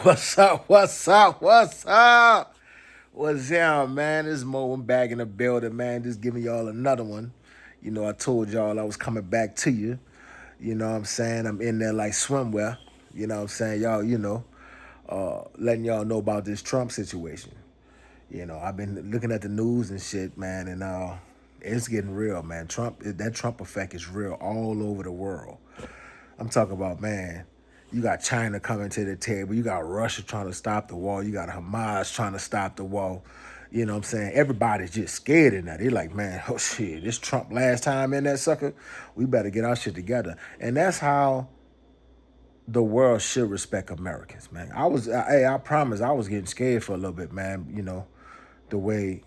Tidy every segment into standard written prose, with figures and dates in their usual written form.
What's up? What's up? What's up? What's up, man? This is Mo. I'm back in the building, man. Just giving y'all another one. I told y'all I was coming back to you. You know what I'm saying? I'm in there like swimwear. You know what I'm saying? Y'all, letting y'all know about this Trump situation. I've been looking at the news and shit, man, and it's getting real, man. That Trump effect is real all over the world. I'm talking about, man, you got China coming to the table. You got Russia trying to stop the wall. You got Hamas trying to stop the wall. You know what I'm saying? Everybody's just scared of that. They're like, man, oh shit, this Trump last time in that sucker, we better get our shit together. And that's how the world should respect Americans, man. I promise I was getting scared for a little bit, man. The way,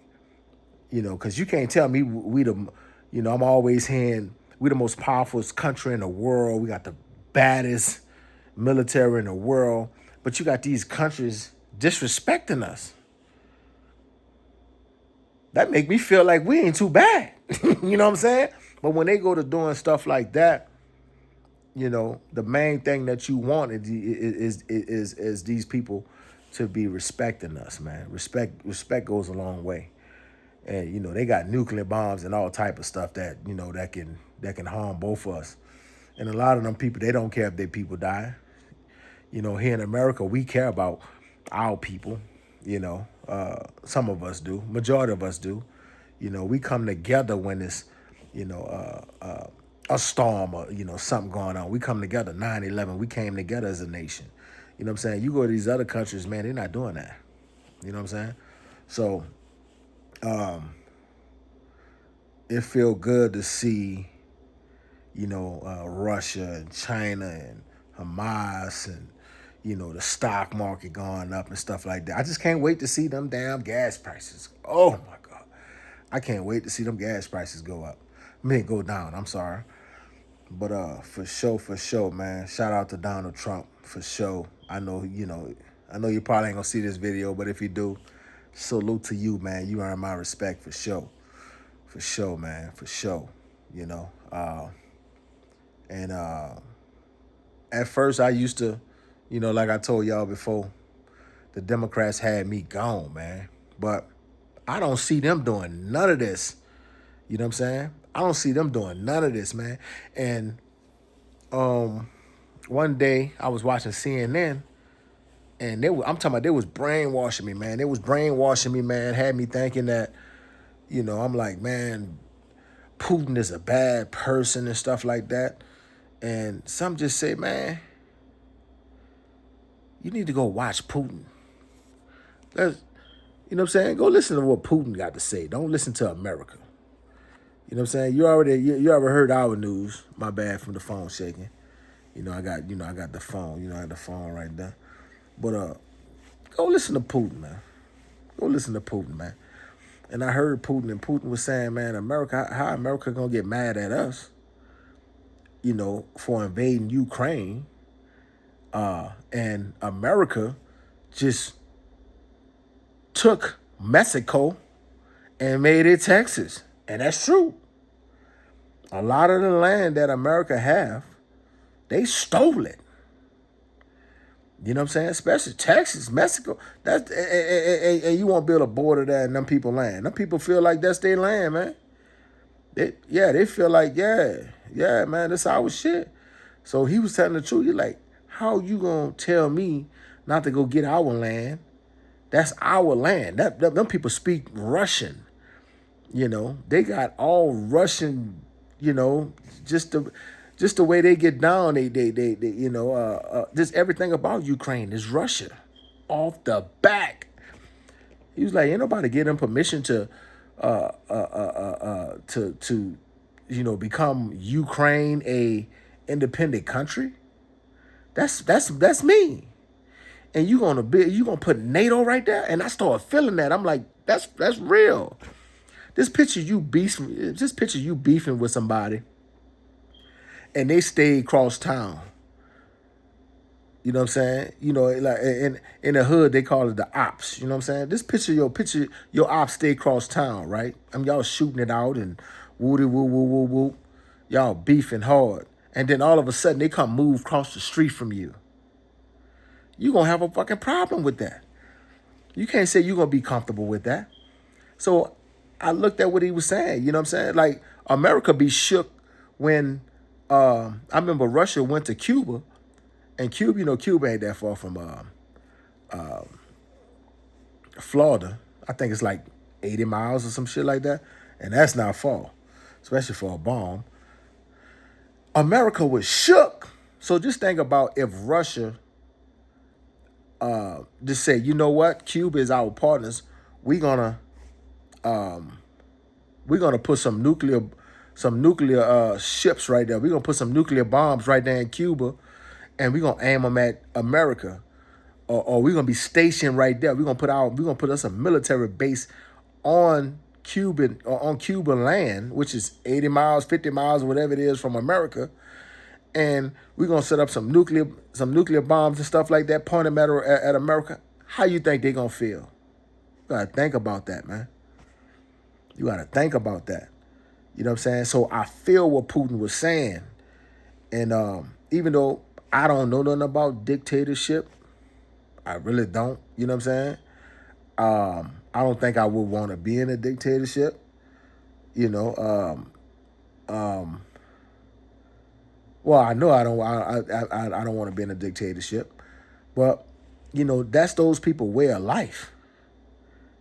because you can't tell me I'm always hearing we the most powerful country in the world. We got the baddest military in the world, but you got these countries disrespecting us. That make me feel like we ain't too bad. You know what I'm saying? But when they go to doing stuff like that, the main thing that you want is these people to be respecting us, man. Respect goes a long way. And they got nuclear bombs and all type of stuff that that can harm both of us. And a lot of them people, they don't care if their people die. Here in America, we care about our people. Some of us do. Majority of us do. We come together when it's, a storm or, something going on. We come together. 9/11, we came together as a nation. You know what I'm saying? You go to these other countries, man, they're not doing that. You know what I'm saying? So it feel good to see, Russia and China and Hamas and the stock market going up and stuff like that. I just can't wait to see them damn gas prices. Oh my God. I can't wait to see them gas prices go up. I mean, go down. I'm sorry. But for sure, man. Shout out to Donald Trump for sure. I know you probably ain't gonna see this video, but if you do, salute to you, man. You earn my respect for sure. For sure, man. For sure. You know. And At first I used to, like I told y'all before, the Democrats had me gone, man. But I don't see them doing none of this. You know what I'm saying? I don't see them doing none of this, man. And one day I was watching CNN, and I'm talking about they was brainwashing me, man. They was brainwashing me, man. Had me thinking that, I'm like, man, Putin is a bad person and stuff like that. And some just say, man, you need to go watch Putin. That's, you know what I'm saying? Go listen to what Putin got to say. Don't listen to America. You know what I'm saying? You ever heard our news? My bad from the phone shaking. I got the phone. I got the phone right there. But go listen to Putin, man. Go listen to Putin, man. And I heard Putin, and Putin was saying, man, America, how America gonna get mad at us, for invading Ukraine, and America just took Mexico and made it Texas. And that's true. A lot of the land that America have, they stole it. You know what I'm saying? Especially Texas, Mexico. And you won't build a border there and them people land. Them people feel like that's their land, man. They feel like, yeah, man, that's our shit. So he was telling the truth. You're like, how you gonna tell me not to go get our land? That's our land. Them people speak Russian. They got all Russian. You know, just the way they get down. Just everything about Ukraine is Russia, off the back. He was like, ain't nobody give them permission to become Ukraine a independent country. That's me. And you gonna put NATO right there? And I started feeling that. I'm like, that's real. This picture you beefing with somebody, and they stayed across town. You know what I'm saying? Like in the hood they call it the ops. You know what I'm saying? This your ops stay across town, right? Y'all shooting it out and woody woo woo woo woo. Y'all beefing hard, and then all of a sudden they come move across the street from you. you're going to have a fucking problem with that. You can't say you're going to be comfortable with that. So I looked at what he was saying. You know what I'm saying? Like, America be shook when I remember Russia went to Cuba, and Cuba, Cuba ain't that far from Florida. I think it's like 80 miles or some shit like that. And that's not far, especially for a bomb. America was shook. So just think about if Russia just say, you know what, Cuba is our partners. We're gonna put some nuclear ships right there. We're gonna put some nuclear bombs right there in Cuba, and we're gonna aim them at America, or we're gonna be stationed right there. We're gonna put us a military base on Cuban land, which is 80 miles, 50 miles, whatever it is from America, and we're gonna set up some nuclear bombs and stuff like that, point them at America. How you think they gonna feel? You gotta think about that, man. You gotta think about that. You know what I'm saying? So I feel what Putin was saying. And even though I don't know nothing about dictatorship, I really don't. You know what I'm saying? I don't think I would want to be in a dictatorship. You know, well, I know I don't. I don't want to be in a dictatorship, but that's those people way of life.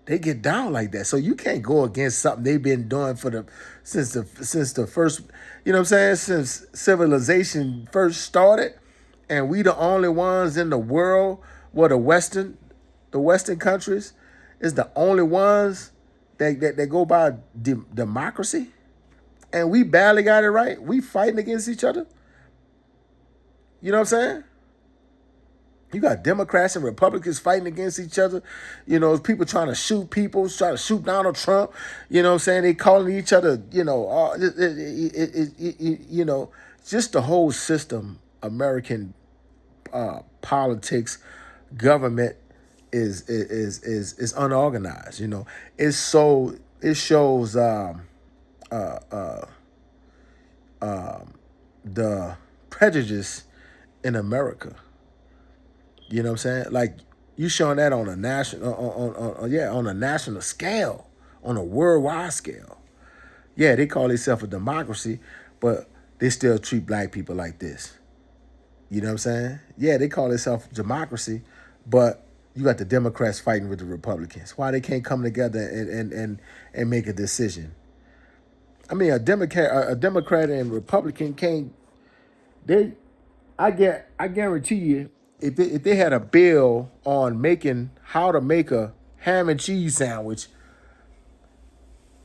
They get down like that, so you can't go against something they've been doing since the first. You know what I'm saying? Since civilization first started, and we the only ones in the world where the Western countries is the only ones that go by democracy, and we barely got it right. We fighting against each other. You know what I'm saying? You got Democrats and Republicans fighting against each other. People trying to shoot people, trying to shoot Donald Trump. You know what I'm saying? They calling each other, just the whole system, American politics, government is unorganized. It shows the prejudice in America. You know what I'm saying? Like, you showing that on a national on a national scale, on a worldwide scale. Yeah, they call themselves a democracy, but they still treat black people like this. You know what I'm saying? Yeah, they call themselves democracy, but you got the Democrats fighting with the Republicans. Why they can't come together and make a decision? I mean, a Democrat and Republican can't. They, I guarantee you, if they had a bill on making how to make a ham and cheese sandwich,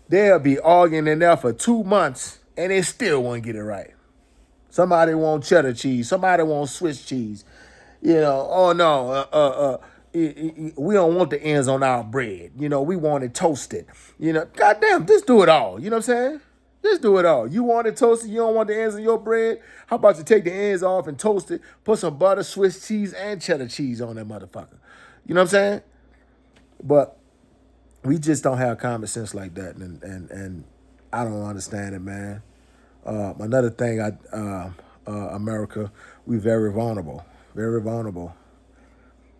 they'll be arguing in there for 2 months and they still won't get it right. Somebody want cheddar cheese. Somebody want Swiss cheese. Oh no, we don't want the ends on our bread. We want it toasted. Goddamn, just do it all. You know what I'm saying? Just do it all. You want it toasted. You don't want the ends on your bread. How about you take the ends off and toast it? Put some butter, Swiss cheese, and cheddar cheese on that motherfucker. You know what I'm saying? But we just don't have common sense like that, and I don't understand it, man. Another thing, America, we very vulnerable, very vulnerable.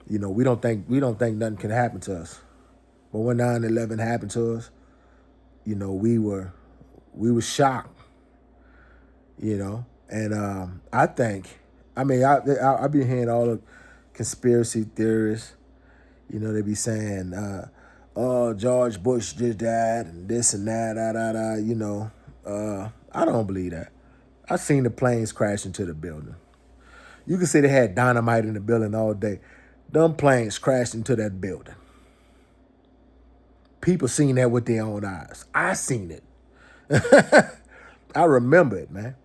We don't think nothing can happen to us, but when 9/11 happened to us, we were shocked, and I've been hearing all the conspiracy theorists. They be saying, "Oh, George Bush did that and this and that, da da da." I don't believe that. I seen the planes crash into the building. You can say they had dynamite in the building all day. Them planes crashed into that building. People seen that with their own eyes. I seen it. I remember it, man,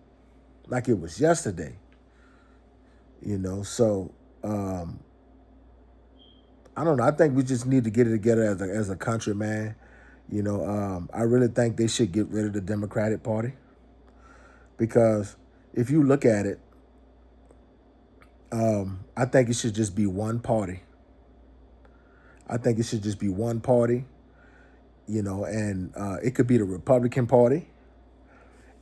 like it was yesterday. So I don't know. I think we just need to get it together as a country, man. I really think they should get rid of the Democratic Party, because if you look at it, I think it should just be one party. I think it should just be one party, and it could be the Republican Party,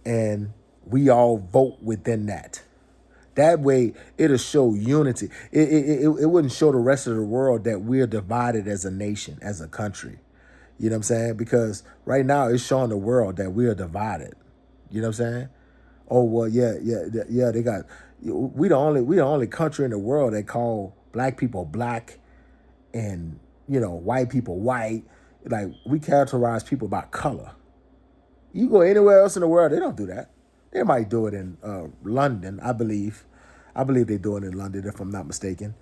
and we all vote within that. That way, it'll show unity. It wouldn't show the rest of the world that we're divided as a nation, as a country. You know what I'm saying? Because right now it's showing the world that we are divided. You know what I'm saying? Oh well, yeah. They got we the only country in the world that call black people black and white people white. Like we characterize people by color. You go anywhere else in the world, they don't do that. They might do it in London, I believe. I believe they do it in London, if I'm not mistaken.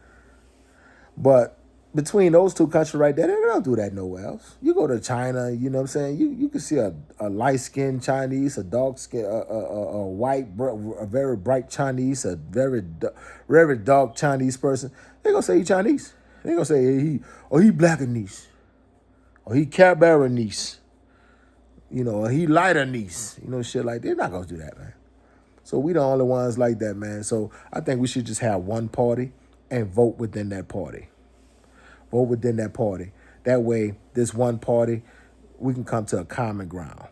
But between those two countries right there, they don't do that nowhere else. You go to China, you know what I'm saying? You can see a light skinned Chinese, a dark skin, a white, a very bright Chinese, a very dark Chinese person. They gonna say he Chinese. They gonna say he blackanese, or he Cabaranese, or he lighter-nese, shit like that. They're not gonna do that, man. So we the only ones like that, man. So I think we should just have one party and vote within that party. Vote within that party. That way, this one party, we can come to a common ground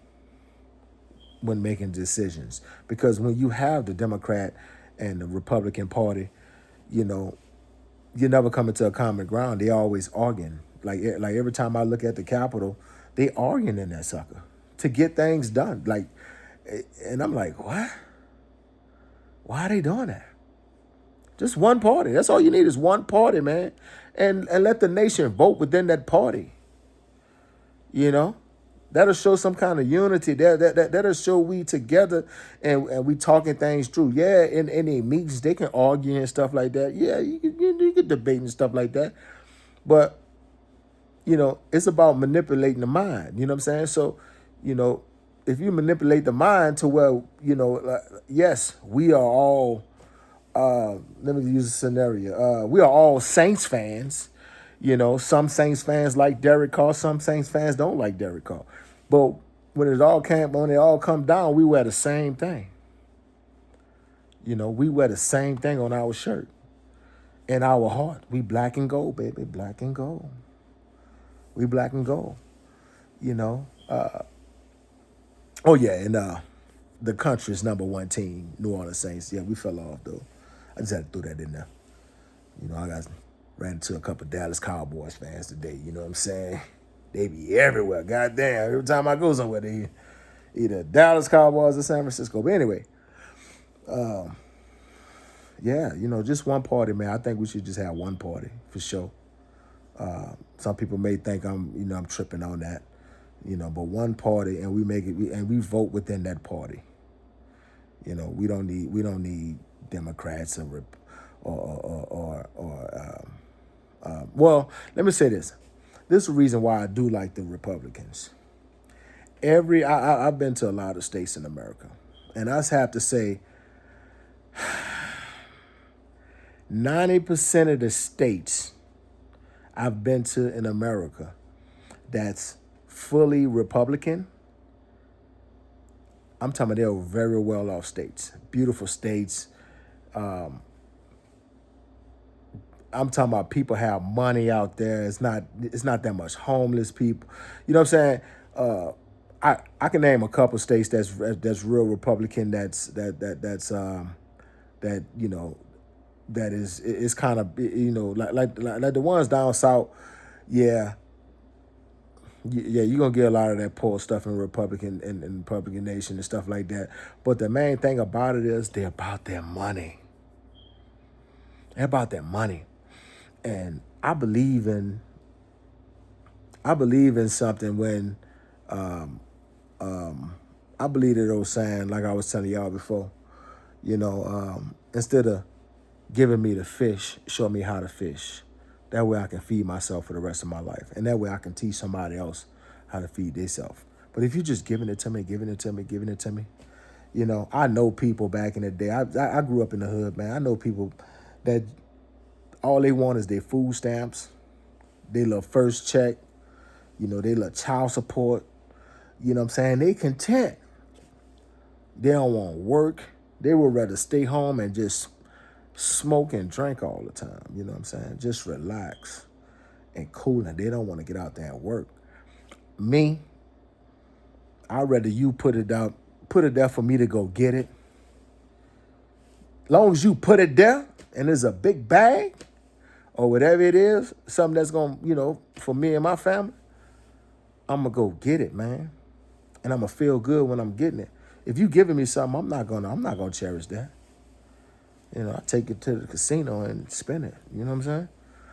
when making decisions. Because when you have the Democrat and the Republican Party, you know, you never come into a common ground. They always arguing. Like every time I look at the Capitol, they arguing in that sucker to get things done. And I'm like, what? Why are they doing that? Just one party. That's all you need is one party, man. And let the nation vote within that party. That'll show some kind of unity. That'll show we together and we talking things through. Yeah, in any meetings, they can argue and stuff like that. Yeah, you can debate and stuff like that. But, it's about manipulating the mind. You know what I'm saying? So, if you manipulate the mind to where, yes, we are all, let me use a scenario. We are all Saints fans. Some Saints fans like Derek Carr, some Saints fans don't like Derek Carr. But when it all come down, we wear the same thing. We wear the same thing on our shirt. In our heart, we black and gold, baby, black and gold. We black and gold. Oh yeah, and the country's number one team, New Orleans Saints. Yeah, we fell off though. I just had to throw that in there. I ran into a couple Dallas Cowboys fans today. You know what I'm saying? They be everywhere. Goddamn, every time I go somewhere, they either Dallas Cowboys or San Francisco. But anyway, yeah, just one party, man. I think we should just have one party for sure. Some people may think I'm tripping on that, but one party, and we make it, and we vote within that party. We don't need Democrats well, let me say this. This is the reason why I do like the Republicans. I've been to a lot of states in America, and I have to say, 90% of the states I've been to in America that's fully Republican, I'm talking about they're very well off states, beautiful states. I'm talking about people have money out there. It's not that much homeless people. You know what I'm saying? I can name a couple states that's real Republican. That is kind of like the ones down south. Yeah, yeah, you're gonna get a lot of that poor stuff in Republican Nation and stuff like that. But the main thing about it is they're about their money. They're about their money. And I believe in something when I believe that old saying, like I was telling y'all before, instead of giving me the fish, show me how to fish. That way I can feed myself for the rest of my life. And that way I can teach somebody else how to feed themselves. But if you're just giving it to me, I know people back in the day. I grew up in the hood, man. I know people that all they want is their food stamps, they little first check, they little child support. You know what I'm saying? They content. They don't want work. They would rather stay home and just smoke and drink all the time. You know what I'm saying? Just relax and cool. And they don't want to get out there and work. Me, I'd rather you put it there for me to go get it. Long as you put it there and there's a big bag or whatever it is, something that's going to, for me and my family, I'm going to go get it, man. And I'm going to feel good when I'm getting it. If you giving me something, I'm not going to cherish that. I take it to the casino and spend it. You know what I'm saying?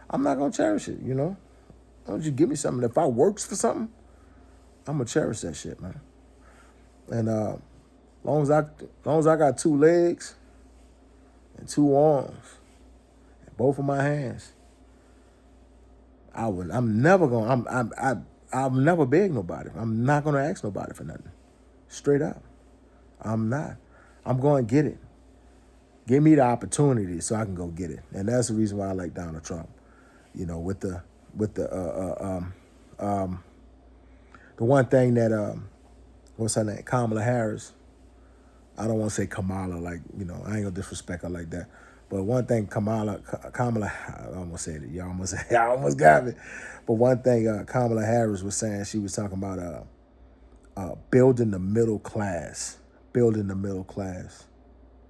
I'm not going to cherish it, Why don't you give me something? If I works for something, I'm going to cherish that shit, man. And long as I got two legs and two arms and both of my hands, I'm never gonna I'll never beg nobody. I'm not gonna ask nobody for nothing. Straight up. I'm not. I'm going to get it. Give me the opportunity so I can go get it. And that's the reason why I like Donald Trump. With the one thing that what's her name? Kamala Harris. I don't want to say Kamala, like, I ain't gonna disrespect her like that. But one thing Kamala, I almost said it. Y'all almost got me. But one thing Kamala Harris was saying, she was talking about building the middle class, building the middle class,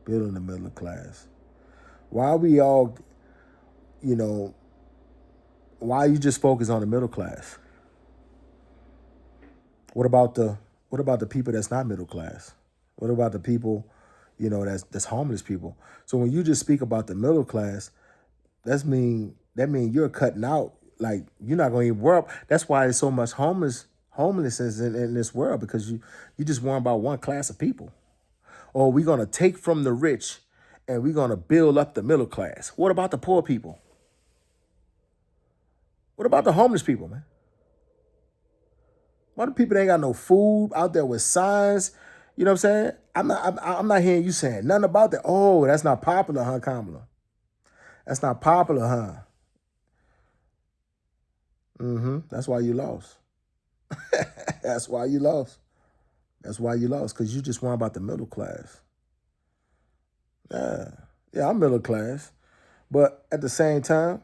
building the middle class. Why we all, why you just focus on the middle class? What about the people that's not middle class? What about the people, that's homeless people? So when you just speak about the middle class, that mean you're cutting out, like, you're not going to even worry. That's why there's so much homelessness in this world, because you just worry about one class of people. Or we're going to take from the rich and we're going to build up the middle class. What about the poor people? What about the homeless people, man? What the people that ain't got no food out there with signs? You know what I'm saying? I'm not hearing you saying nothing about that. Oh, that's not popular, huh, Kamala? That's not popular, huh? That's why you lost. That's why you lost. That's why you lost, because you just worry about the middle class. Yeah. Yeah, I'm middle class. But at the same time,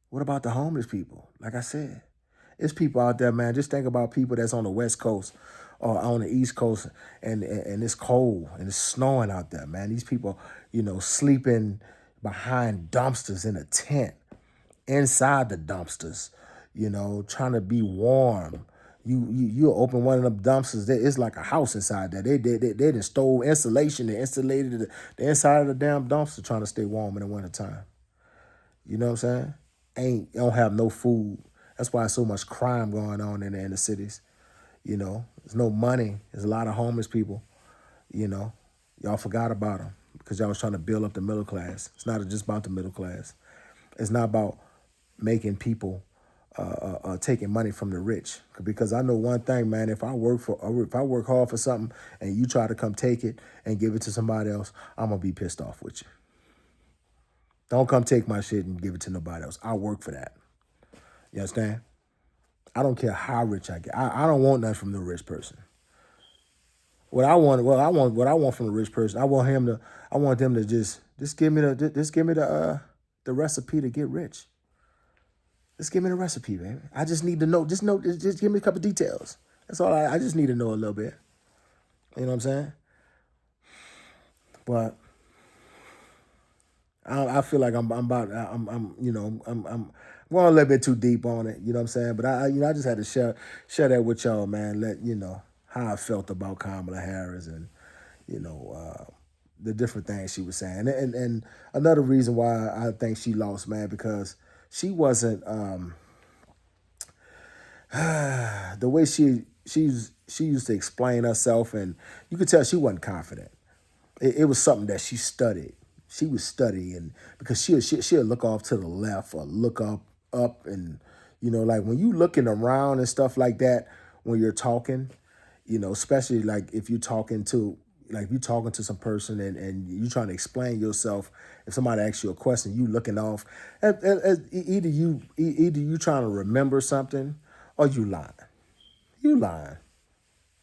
what about the homeless people? Like I said, it's people out there, man. Just think about people that's on the West Coast or on the East Coast, and it's cold and it's snowing out there, man. These people, sleeping behind dumpsters in a tent, inside the dumpsters, trying to be warm. You open one of them dumpsters, it's like a house inside there. They done stole insulation and insulated the inside of the damn dumpster, trying to stay warm in the wintertime. You know what I'm saying? Don't have no food. That's why there's so much crime going on in the cities. There's no money. There's a lot of homeless people. Y'all forgot about them because y'all was trying to build up the middle class. It's not just about the middle class. It's not about making people taking money from the rich. Because I know one thing, man. If I work hard for something and you try to come take it and give it to somebody else, I'm gonna be pissed off with you. Don't come take my shit and give it to nobody else. I work for that. You understand? I don't care how rich I get. I don't want nothing from the rich person. What I want from the rich person, I want them to just give me the recipe to get rich. Just give me the recipe, baby. I just need to know. Just give me a couple details. That's all. I just need to know a little bit. You know what I'm saying? But I feel like I'm going a little bit too deep on it. You know what I'm saying? But I just had to share that with y'all, man. Let how I felt about Kamala Harris and the different things she was saying. And another reason why I think she lost, man, because she wasn't the way she used to explain herself, and you could tell she wasn't confident. It was something that she studied. She was studying because she'll look off to the left or look up, and like when you looking around and stuff like that when you're talking, especially like if you're talking to some person and you trying to explain yourself. If somebody asks you a question, you looking off. Either you trying to remember something or you lying. You lying.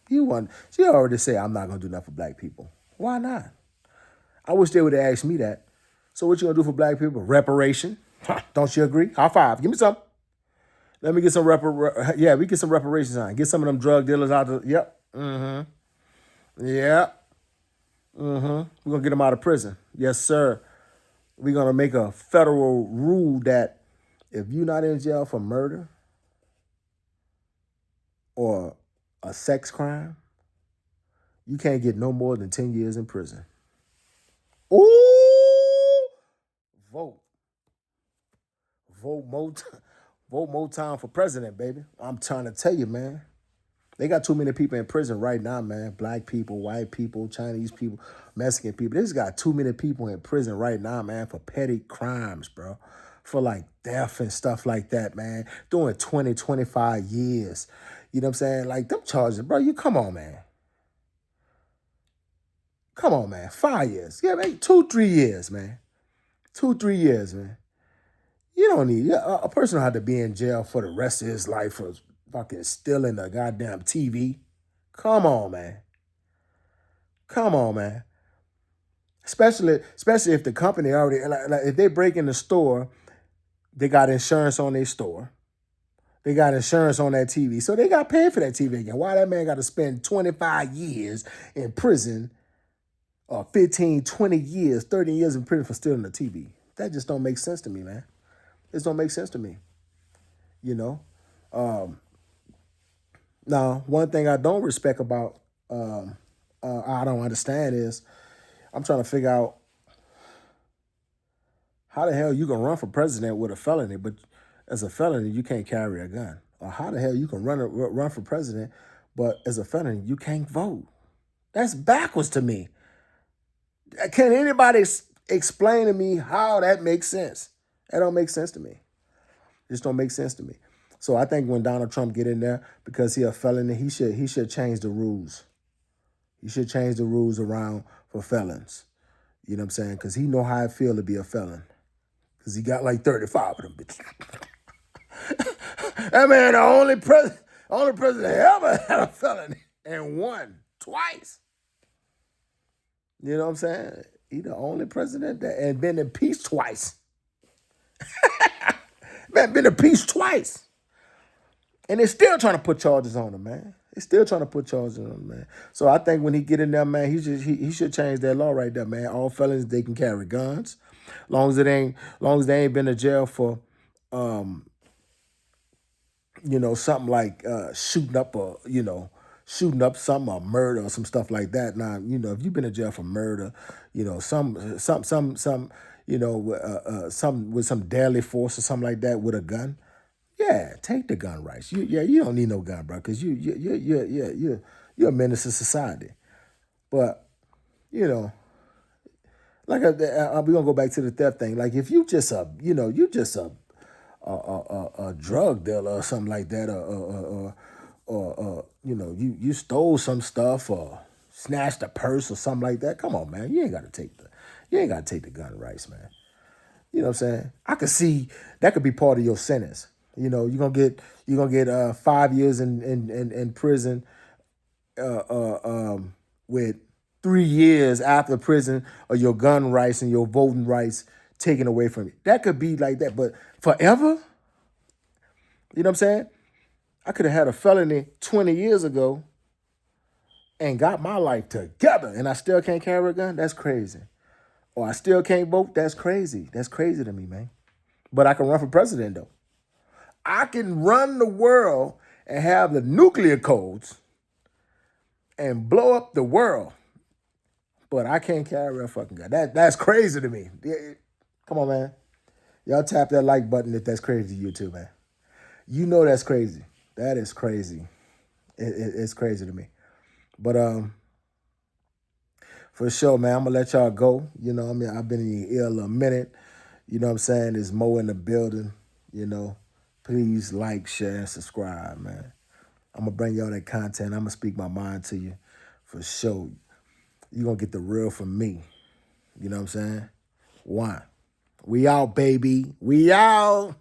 She already said, I'm not gonna do nothing for black people. Why not? I wish they would have asked me that. So what you gonna do for black people? Reparation? Don't you agree? High five. Give me some. Let me get some we get some reparations on. Get some of them drug dealers out. Yep. Mm-hmm. Yep. We're gonna get him out of prison. Yes, sir. We're gonna make a federal rule that if you're not in jail for murder or a sex crime, you can't get no more than 10 years in prison. Ooh, vote, vote more, vote more time for president, baby. I'm trying to tell you, man. They got too many people in prison right now, man. Black people, white people, Chinese people, Mexican people. They just got too many people in prison right now, man, for petty crimes, bro. For like theft and stuff like that, man. Doing 20, 25 years. You know what I'm saying? Like them charges, bro. You come on, man. Come on, man. 5 years. Yeah, man. 2, 3 years, man. 2, 3 years, man. You don't need a person don't have to be in jail for the rest of his life for fucking stealing a goddamn TV. Come on, man. Come on, man. Especially if the company already like if they break in the store, they got insurance on their store. They got insurance on that TV. So they got paid for that TV again. Why that man got to spend 25 years in prison or 15, 20 years, 30 years in prison for stealing the TV? That just don't make sense to me, man. This don't make sense to me. You know? Now, one thing I don't respect about I don't understand is I'm trying to figure out how the hell you can run for president with a felony, but as a felony you can't carry a gun, or how the hell you can run for president, but as a felony you can't vote. That's backwards to me. Can anybody explain to me how that makes sense? That don't make sense to me. It just don't make sense to me. So I think when Donald Trump get in there because he a felony, he should change the rules. He should change the rules around for felons. You know what I'm saying? Because he know how it feel to be a felon. Because he got like 35 of them bitches. That man, the only president ever had a felony and won twice. You know what I'm saying? He the only president that and been impeached twice. Man, been impeached twice. And they're still trying to put charges on him, man. They're still trying to put charges on him, man. So I think when he get in there, man, he should change that law right there, man. All felons, they can carry guns. Long as they ain't been to jail for something like shooting up something or murder or some stuff like that. Now, if you've been in jail for murder, some with some deadly force or something like that with a gun, yeah, take the gun rights. You don't need no gun, bro, because you're a menace to society. But you know, like we're gonna go back to the theft thing. Like if you just you just a drug dealer or something like that, or you stole some stuff or snatched a purse or something like that. Come on, man, you ain't gotta take the gun rights, man. You know what I'm saying? I could see that could be part of your sentence. You're gonna get 5 years in prison with 3 years after prison or your gun rights and your voting rights taken away from you. That could be like that, but forever? You know what I'm saying? I could have had a felony 20 years ago and got my life together and I still can't carry a gun? That's crazy. Or I still can't vote? That's crazy. That's crazy to me, man. But I can run for president, though. I can run the world and have the nuclear codes and blow up the world, but I can't carry a fucking gun. That's crazy to me. Come on, man. Y'all tap that like button if that's crazy to you too, man. You know that's crazy. That is crazy. It's crazy to me. But for sure, man, I'm gonna let y'all go. I've been in your ear a little minute. You know what I'm saying? There's Mo in the building. Please like, share, and subscribe, man. I'm going to bring y'all that content. I'm going to speak my mind to you for sure. You're going to get the real from me. You know what I'm saying? One. We out, baby. We out.